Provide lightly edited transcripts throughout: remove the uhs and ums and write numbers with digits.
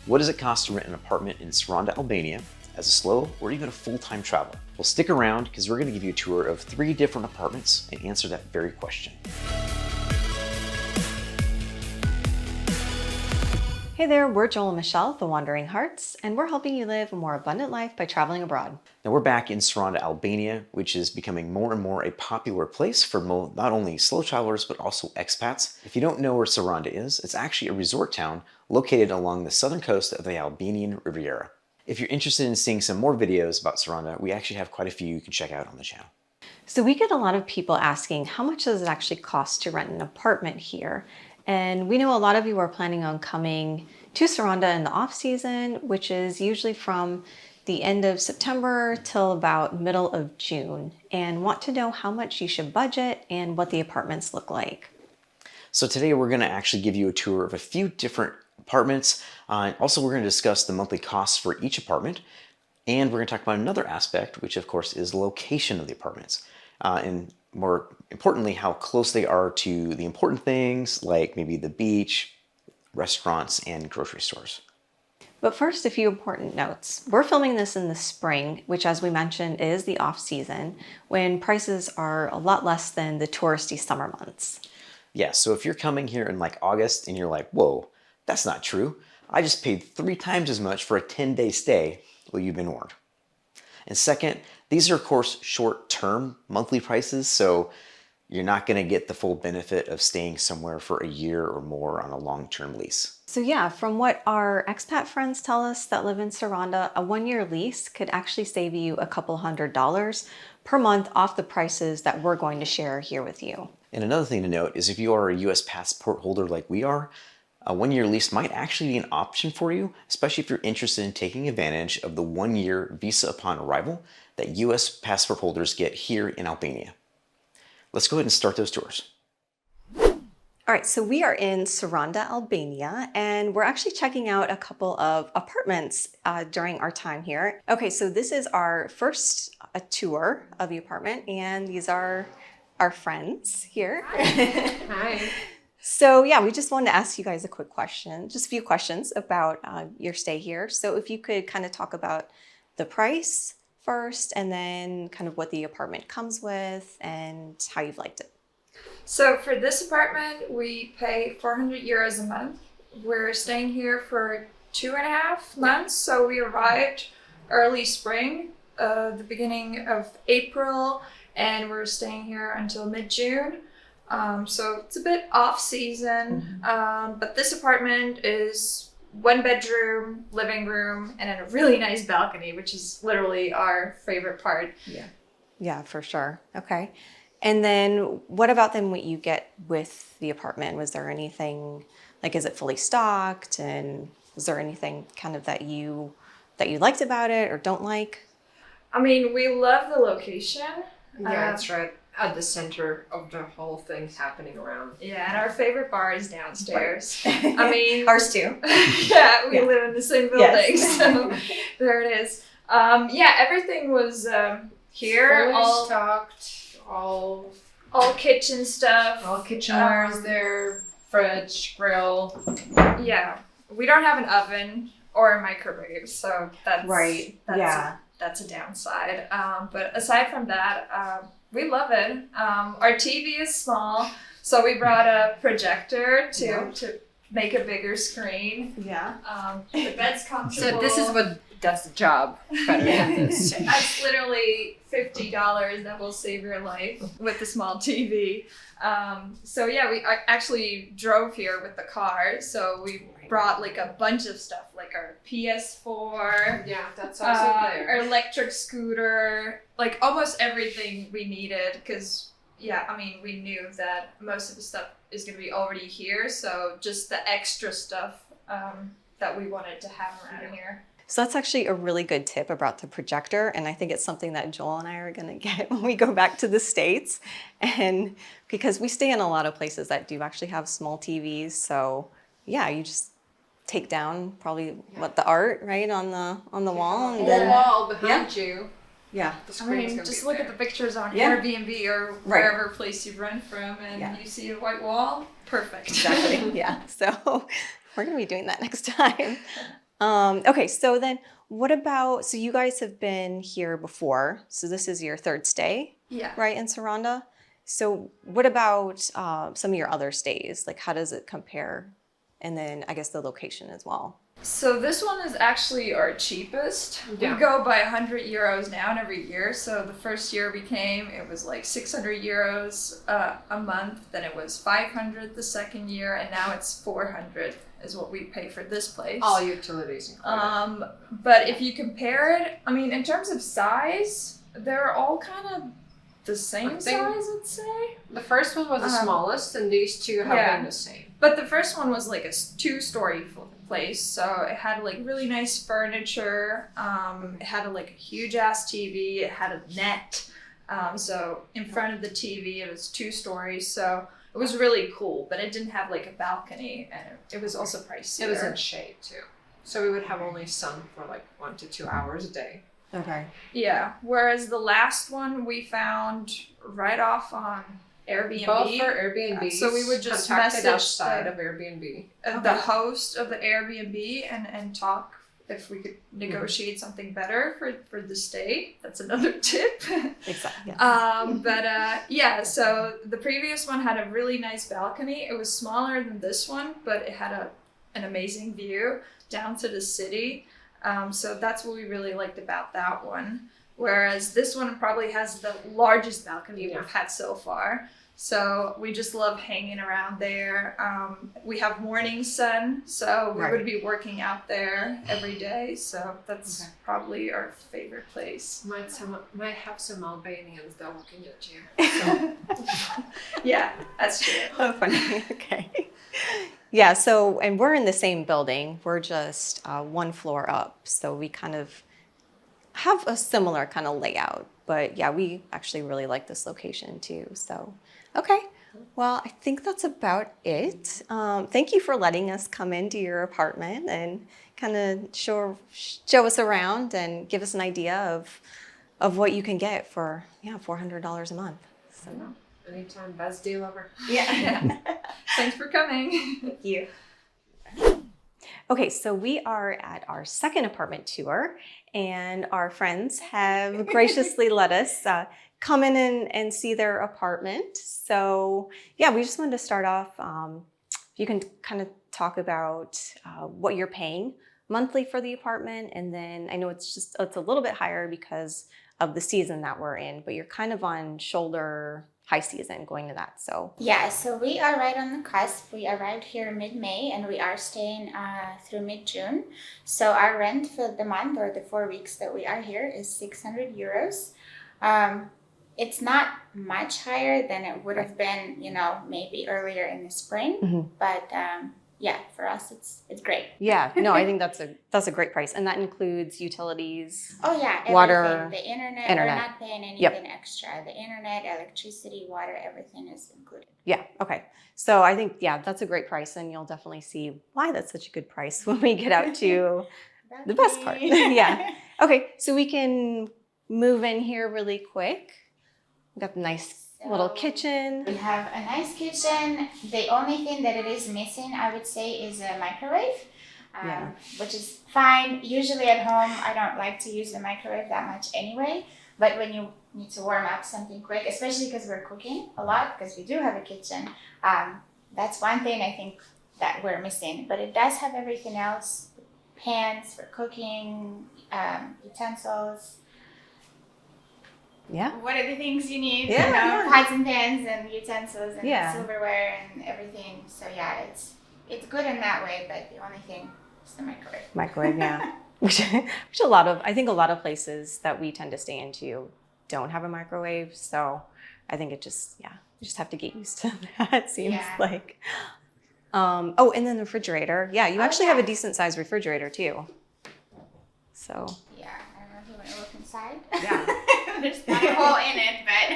What does it cost to rent an apartment in Saranda, Albania as a slow or even a full-time traveler? Well, stick around because we're going to give you a tour of 3 different apartments and answer that very question. Hey there, we're Joel and Michelle, the Wandering Hartz, and we're helping you live a more abundant life by traveling abroad. Now we're back in Saranda, Albania, which is becoming more and more a popular place for not only slow travelers, but also expats. If you don't know where Saranda is, it's actually a resort town located along the southern coast of the Albanian Riviera. If you're interested in seeing some more videos about Saranda, we actually have quite a few you can check out on the channel. So we get a lot of people asking, how much does it actually cost to rent an apartment here? And we know a lot of you are planning on coming to Saranda in the off season, which is usually from the end of September till about middle of June, and want to know how much you should budget and what the apartments look like. So today we're going to actually give you a tour of a few different apartments. Also, we're going to discuss the monthly costs for each apartment, and we're going to talk about another aspect, which of course is the location of the apartments. And more importantly, how close they are to the important things like maybe the beach, restaurants, and grocery stores. But first, a few important notes. We're filming this in the spring, which as we mentioned is the off season, when prices are a lot less than the touristy summer months. Yeah, so if you're coming here in like August and you're like, whoa, that's not true. I just paid 3 times as much for a 10-day stay. Well, you've been warned. And second, these are of course short-term monthly prices, so you're not going to get the full benefit of staying somewhere for a year or more on a long-term lease. So yeah, from what our expat friends tell us that live in Saranda, a 1-year lease could actually save you a couple $100s per month off the prices that we're going to share here with you. And another thing to note is if you are a US passport holder like we are, a 1-year lease might actually be an option for you, especially if you're interested in taking advantage of the 1-year visa upon arrival that US passport holders get here in Albania. Let's go ahead and start those tours. All right, so we are in Saranda, Albania, and we're actually checking out a couple of apartments during our time here. Okay, so this is our first tour of the apartment, and these are our friends here. Hi. So yeah, we just wanted to ask you guys a quick question, just a few questions about your stay here. So if you could kind of talk about the price first, and then kind of what the apartment comes with and how you've liked it. So for this apartment, we pay 400 euros a month. We're staying here for 2.5 months. So we arrived early spring, the beginning of April, and we're staying here until mid-June. So it's a bit off season, but this apartment is 1 bedroom, living room, and then a really nice balcony, which is literally our favorite part. Yeah, for sure. Okay. And then what about then what you get with the apartment? Was there anything, like, is it fully stocked? And was there anything kind of that you liked about it or don't like? I mean, we love the location. Yeah, it's right at the center of the whole thing happening around. Yeah, and our favorite bar is downstairs. I mean, ours too. Yeah, we live in the same building, Yes. so there it is. Yeah, everything was here. Fully stocked, all Kitchen stuff. all kitchenware is there, fridge, grill. Yeah, we don't have an oven or a microwave, so that's that's a downside. But aside from that, we love it. Our TV is small, so we brought a projector to make a bigger screen. Yeah. The bed's comfortable. So this is what does the job better than this. That's literally $50 that will save your life with the small TV. So yeah, I actually drove here with the car, so we brought like a bunch of stuff, like our PS4. Yeah, that's also there. Our electric scooter, like almost everything we needed, because yeah, I mean, we knew that most of the stuff is going to be already here, so just the extra stuff that we wanted to have around here. So that's actually a really good tip about the projector, and I think it's something that Joel and I are going to get when we go back to the States, and because we stay in a lot of places that do actually have small TVs, so yeah, you just take down probably the art right on the wall, and The wall behind you. Yeah. The I screen's mean, gonna just be look there. at the pictures on Yeah. Airbnb or Right. wherever place you rent from, and Yeah. you see a white wall. Perfect. Exactly. Yeah. So we're going to be doing that next time. Okay, so then what about, so you guys have been here before, so this is your third stay, Yeah. right, in Saranda? So what about some of your other stays? Like, how does it compare? And then I guess the location as well. So this one is actually our cheapest. Yeah. We go by 100 euros down every year. So the first year we came, it was like 600 euros a month. Then it was 500 the second year, and now it's 400 is what we pay for this place. All utilities included. But if you compare it, I mean, in terms of size, they're all kind of the same I think- size, I'd say. The first one was the smallest, and these two have yeah. been the same. But the first one was like a two-story place, so it had like really nice furniture. It had a huge ass TV. It had a net. So in front of the TV, it was 2 stories. So it was really cool, but it didn't have like a balcony, and it was also pricey. It was in shade too, so we would have only sun for like 1 to 2 hours a day. Okay. Yeah. Whereas the last one we found right off on Airbnb. Both for Airbnb. So we would just contacted message outside the- of Airbnb. The host of the Airbnb and talk if we could negotiate something better for the stay. That's another tip. Exactly. Yeah, so the previous one had a really nice balcony. It was smaller than this one, but it had an amazing view down to the city. So that's what we really liked about that one. Whereas this one probably has the largest balcony we've had so far. So we just love hanging around there. We have morning sun, so we would be working out there every day. So that's probably our favorite place. Might have some Albanians that looking at you. So. Yeah, that's true. Oh, funny. Okay. Yeah, so, and we're in the same building. We're just 1 floor up. So we kind of have a similar kind of layout. But yeah, we actually really like this location too. So, okay. Well, I think that's about it. Thank you for letting us come into your apartment and kind of show us around and give us an idea of what you can get for, $400 a month. So. Anytime, best deal ever. Yeah. Thanks for coming. Thank you. Okay, so we are at our second apartment tour, and our friends have graciously let us come in and see their apartment. So yeah, we just wanted to start off, you can kind of talk about what you're paying monthly for the apartment, and then I know it's a little bit higher because of the season that we're in, but you're kind of on shoulder high season going to that. So yeah, so we are right on the cusp. We arrived here mid-May and we are staying through mid-June. So our rent for the month or the 4 weeks that we are here is 600 euros. It's not much higher than it would have been, maybe earlier in the spring, but yeah, for us it's great. yeah, no, I think that's a great price, and that includes utilities. Oh yeah, everything. Water, the internet. internet. We're not paying anything extra. The internet, electricity, water, everything is included. Yeah, okay. So I think, that's a great price, and you'll definitely see why that's such a good price when we get out to the best part. Yeah. Okay, so we can move in here really quick. We got the nice little kitchen. We have a nice kitchen. The only thing that it is missing, I would say, is a microwave, which is fine. Usually at home, I don't like to use the microwave that much anyway. But when you need to warm up something quick, especially because we're cooking a lot, because we do have a kitchen, that's one thing I think that we're missing. But it does have everything else: pans for cooking, utensils. Yeah. What are the things you need? Yeah. Pots and pans and utensils and Yeah. silverware and everything. So yeah, it's good in that way, but the only thing is the microwave. Microwave, yeah. which a lot of places that we tend to stay into don't have a microwave. So I think you just have to get used to that, it seems like. And then the refrigerator. Yeah, you actually have a decent sized refrigerator too. So. Yeah, I don't know if you want to look inside. Yeah. There's not a hole in it, but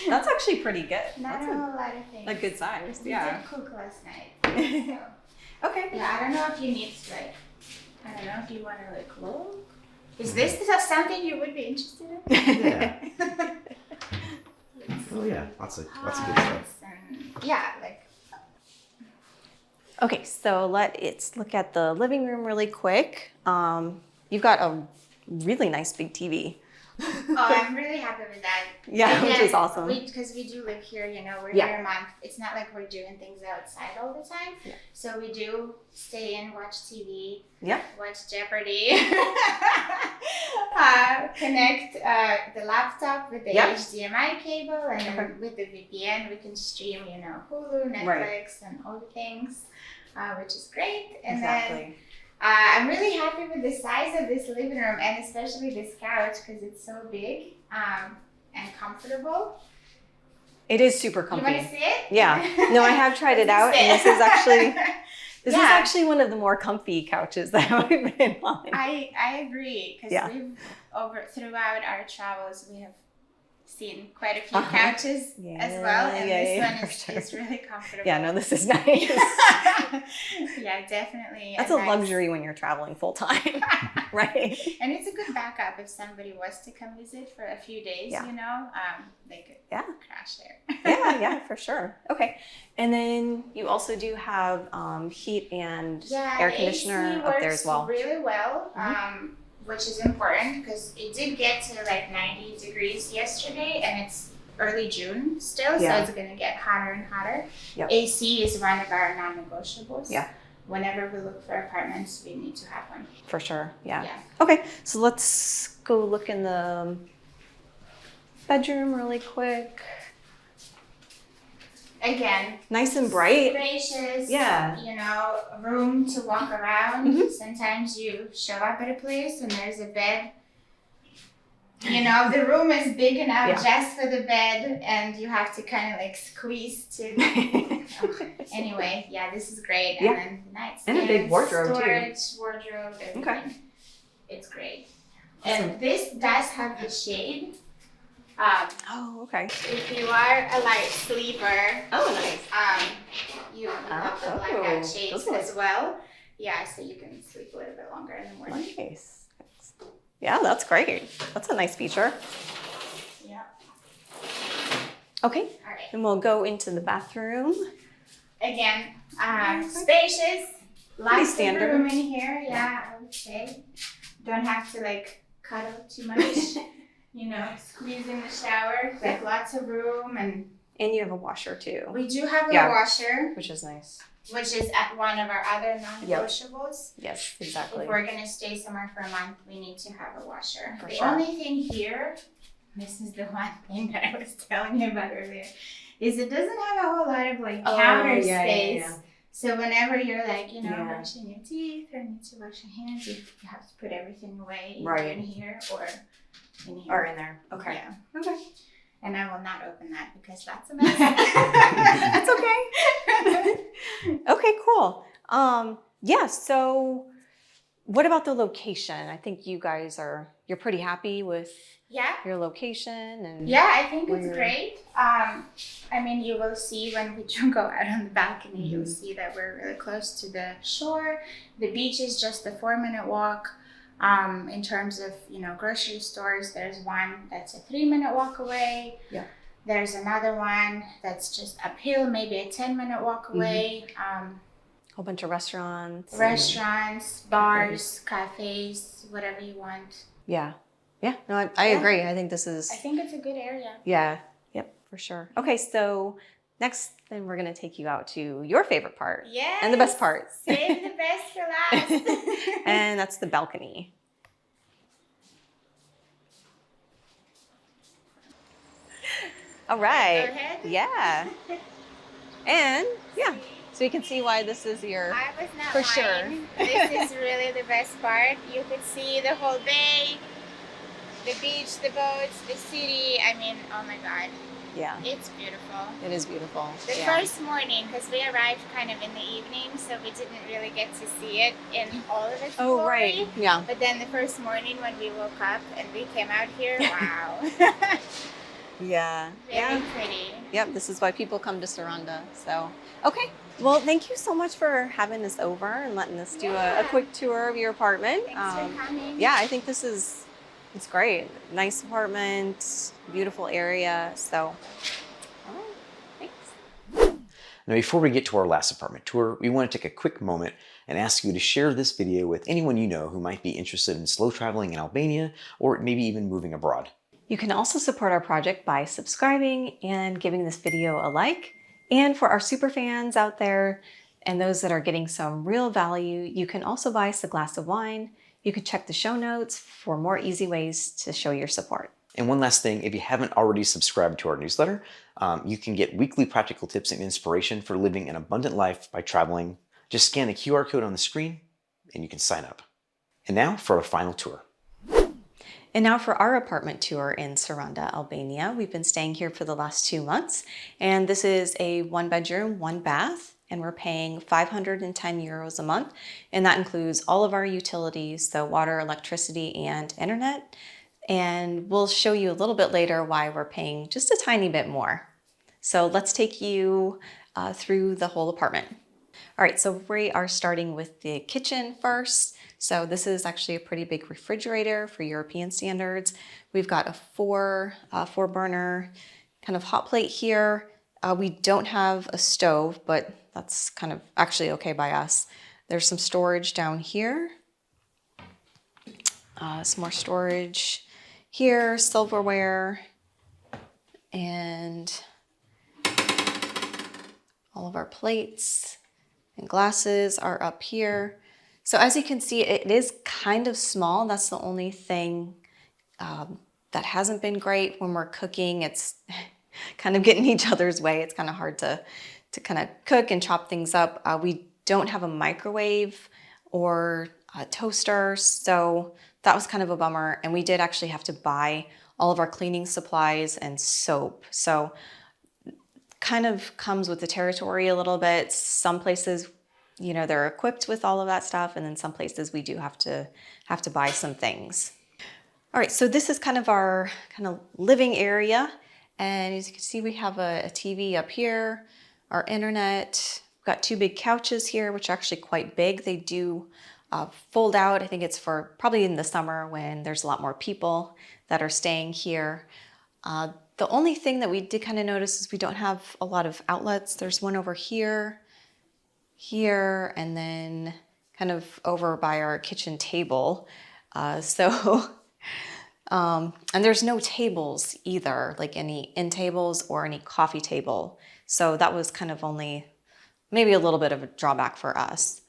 That's actually pretty good. not That's a whole lot of things. a good size. We Yeah. did cook last night. So. Okay. Yeah, I don't know if you need to I don't know if you want to look. Is this something you would be interested in? Yeah. Oh yeah, lots of good stuff. And, yeah, Okay, so let's look at the living room really quick. You've got a really nice big TV. Oh, I'm really happy with that. Yeah, which is awesome. Because we do live here, we're Yeah. here a month. It's not like we're doing things outside all the time. Yeah. So we do stay in, watch TV, Yeah. watch Jeopardy, connect the laptop with the Yeah. HDMI cable, and Okay. then with the VPN we can stream, Hulu, Netflix, Right. and all the things, which is great. And Exactly. then I'm really happy with the size of this living room, and especially this couch because it's so big and comfortable. It is super You comfy. want to see it? Yeah. No, I have tried it out, and this is actually one of the more comfy couches that I've been on. I agree because Yeah. we've throughout our travels we have seen quite a few Uh-huh. couches as well, and this one for is, sure. is really comfortable. Yeah, no, this is nice. Yeah, definitely. That's a nice- luxury when you're traveling full time, right? And it's a good backup if somebody was to come visit for a few days. Yeah. They could Yeah. crash there. Yeah, for sure. Okay, and then you also do have heat and air the conditioner AC up there as works well. really well, which is important because it did get to like 90 degrees yesterday, and it's early June still, Yeah. so it's going to get hotter and hotter. Yep. AC is one of our non-negotiables. Yeah. Whenever we look for apartments, we need to have one. For sure, yeah. Yeah. Okay, so let's go look in the bedroom really quick. Again, Nice and bright. spacious. Yeah. Room to walk around. Mhm. Sometimes you show up at a place and there's a bed. The room is big enough Yeah. just for the bed, and you have to kind of like squeeze to. Anyway, yeah, this is great. Yeah. And then the And nightstand, a big wardrobe, too. storage, wardrobe, everything. Okay. It's great. Awesome. And this does have the shade. Oh, okay. If you are a light sleeper, Oh, nice. you have the Oh, blackout shades those are as well. Yeah, so you can sleep a little bit longer in the morning. Nice. Yeah, that's great. That's a nice feature. Yeah. Okay, All right. and we'll go into the bathroom. Again, spacious. Lots of standard. room in here. Yeah, I would say. Don't have to like cuddle too much. Squeeze in the shower. Like lots of room, and And you have a washer too, we do have a Yeah. washer, which is nice. which is at one of our other non-negotiables. Yes, If exactly. we're gonna stay somewhere for a month, we need to have a washer. For The sure. only thing here, this is the one thing that I was telling you about earlier, is it doesn't have a whole lot of like counter space. So whenever you're like, Yeah. brushing your teeth or need to wash your hands, you have to put everything away either Right. in here or in here. Or in there. Okay. Yeah. Okay. And I will not open that because that's a mess. That's okay. Okay, cool. Yeah, so what about the location? I think you guys you're pretty happy with Yeah. your location and Yeah, I think it's We're- great. You will see when we do go out on the balcony, you'll see that we're really close to the shore. The beach is just a 4-minute walk. In terms of, grocery stores, there's one that's a 3-minute walk away. Yeah. There's another one that's just uphill, maybe a 10-minute walk away. whole bunch of restaurants. and- Restaurants, bars, cafes, whatever you want. Yeah. Yeah. No, I Yeah. agree. I think this is I think it's a good area. yeah. Yep, for sure. Okay, so next then we're gonna take you out to your favorite part. Yes. And the best part. Save the best for last. And that's the balcony. All right. Go ahead. Yeah. And yeah, so you can see why this is your I was not For sure. lying. This is really the best part. You could see the whole bay, the beach, the boats, the city. Oh my God, yeah. it's beautiful. It is beautiful. The Yeah. first morning, because we arrived kind of in the evening, so we didn't really get to see it in all of its Oh glory. right. Yeah. But then the first morning when we woke up and we came out here, wow. Yeah. Very pretty. Yep, this is why people come to Saranda. So, okay. Well, thank you so much for having us over and letting us do a Yeah. quick tour of your apartment. Thanks for coming. Yeah, I think it's great. Nice apartment, beautiful area. So, all right, thanks. Now, before we get to our last apartment tour, we want to take a quick moment and ask you to share this video with anyone you know who might be interested in slow traveling in Albania or maybe even moving abroad. You can also support our project by subscribing and giving this video a like. And for our super fans out there and those that are getting some real value, you can also buy us a glass of wine. You can check the show notes for more easy ways to show your support. And one last thing, if you haven't already subscribed to our newsletter, you can get weekly practical tips and inspiration for living an abundant life by traveling. Just scan the QR code on the screen and you can sign up. And now for our final tour. And now for our apartment tour in Saranda, Albania. We've been staying here for the last 2 months, and this is a 1-bedroom, 1-bath, and we're paying 510 euros a month, and that includes all of our utilities, so water, electricity, and internet. And we'll show you a little bit later why we're paying just a tiny bit more. So let's take you through the whole apartment. All right, so we are starting with the kitchen first. So this is actually a pretty big refrigerator for European standards. We've got a four burner kind of hot plate here. We don't have a stove, but that's kind of actually okay by us. There's some storage down here. Some more storage here, silverware, and all of our plates and glasses are up here. So as you can see, it is kind of small. That's the only thing that hasn't been great when we're cooking. It's kind of getting each other's way. It's kind of hard to kind of cook and chop things up. We don't have a microwave or a toaster, so that was kind of a bummer. And we did actually have to buy all of our cleaning supplies and soap. So kind of comes with the territory a little bit. Some places, you know, they're equipped with all of that stuff, and then some places we do have to buy some things. All right, so this is kind of our kind of living area, and as you can see, we have a TV up here, our internet. We've got 2 big couches here, which are actually quite big. They do fold out. I think it's for probably in the summer when there's a lot more people that are staying here. The only thing that we did kind of notice is we don't have a lot of outlets. There's one over here, and then kind of over by our kitchen table. And there's no tables either, like any end tables or any coffee table. So that was kind of only maybe a little bit of a drawback for us.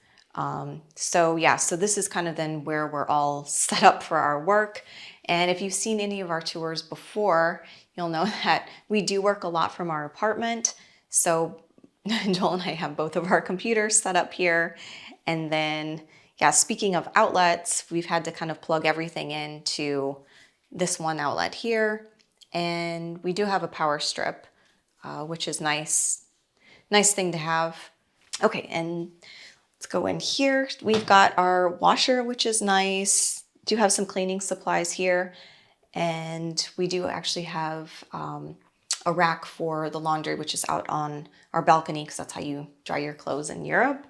So this is kind of then where we're all set up for our work. And if you've seen any of our tours before, you'll know that we do work a lot from our apartment. So Joel and I have both of our computers set up here. And then, speaking of outlets, we've had to kind of plug everything into this one outlet here. And we do have a power strip, which is nice thing to have. Okay, and let's go in here. We've got our washer, which is nice. Do have some cleaning supplies here. And we do actually have a rack for the laundry, which is out on our balcony, because that's how you dry your clothes in Europe.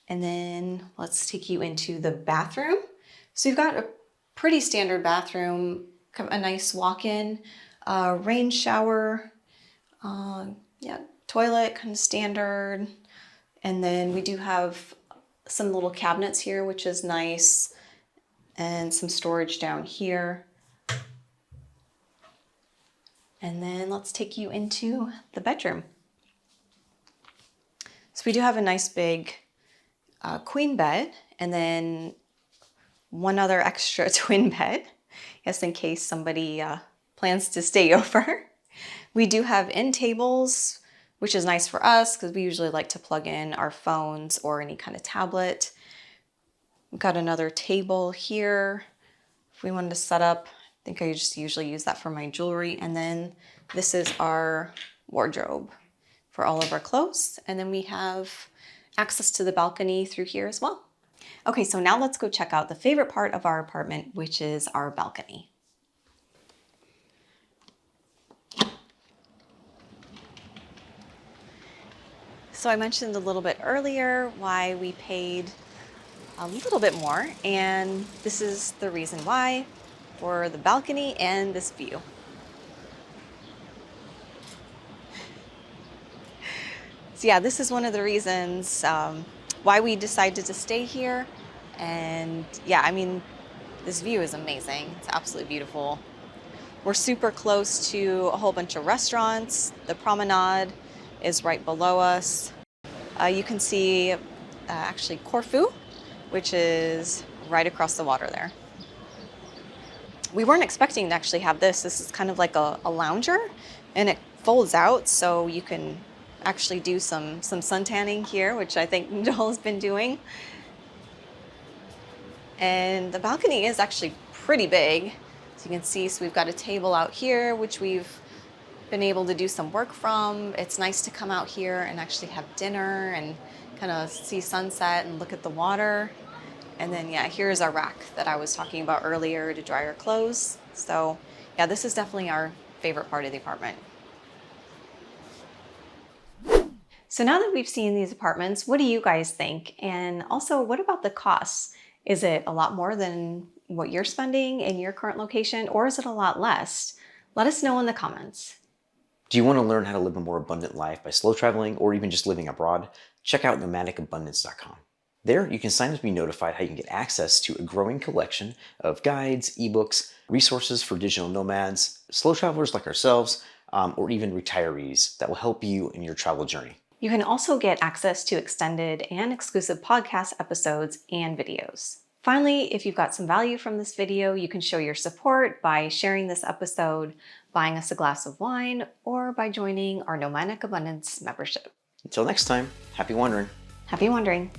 And then let's take you into the bathroom. So you've got a pretty standard bathroom, a nice walk-in, rain shower, toilet, kind of standard. And then we do have some little cabinets here, which is nice, and some storage down here. And then let's take you into the bedroom. So we do have a nice big queen bed, and then one other extra twin bed, just in case somebody plans to stay over. We do have end tables, which is nice for us because we usually like to plug in our phones or any kind of tablet. We've got another table here if we wanted to set up. I think I just usually use that for my jewelry. And then this is our wardrobe for all of our clothes. And then we have access to the balcony through here as well. Okay, so now let's go check out the favorite part of our apartment, which is our balcony. So I mentioned a little bit earlier why we paid a little bit more, and this is the reason why, for the balcony and this view. So yeah, this is one of the reasons why we decided to stay here. And yeah, I mean, this view is amazing. It's absolutely beautiful. We're super close to a whole bunch of restaurants. The promenade is right below us. You can see actually Corfu, which is right across the water there. We weren't expecting to actually have this. This is kind of like a lounger, and it folds out so you can actually do some sun tanning here, which I think Joel's been doing. And the balcony is actually pretty big. So you can see, so we've got a table out here, which we've been able to do some work from. It's nice to come out here and actually have dinner and kind of see sunset and look at the water. And then yeah, here's our rack that I was talking about earlier to dry our clothes. So yeah, this is definitely our favorite part of the apartment. So now that we've seen these apartments, what do you guys think? And also, what about the costs? Is it a lot more than what you're spending in your current location, or is it a lot less? Let us know in the comments. Do you want to learn how to live a more abundant life by slow traveling or even just living abroad? Check out nomadicabundance.com. There, you can sign up to be notified how you can get access to a growing collection of guides, ebooks, resources for digital nomads, slow travelers like ourselves, or even retirees that will help you in your travel journey. You can also get access to extended and exclusive podcast episodes and videos. Finally, if you've got some value from this video, you can show your support by sharing this episode, buying us a glass of wine, or by joining our Nomadic Abundance membership. Until next time, happy wandering. Happy wandering.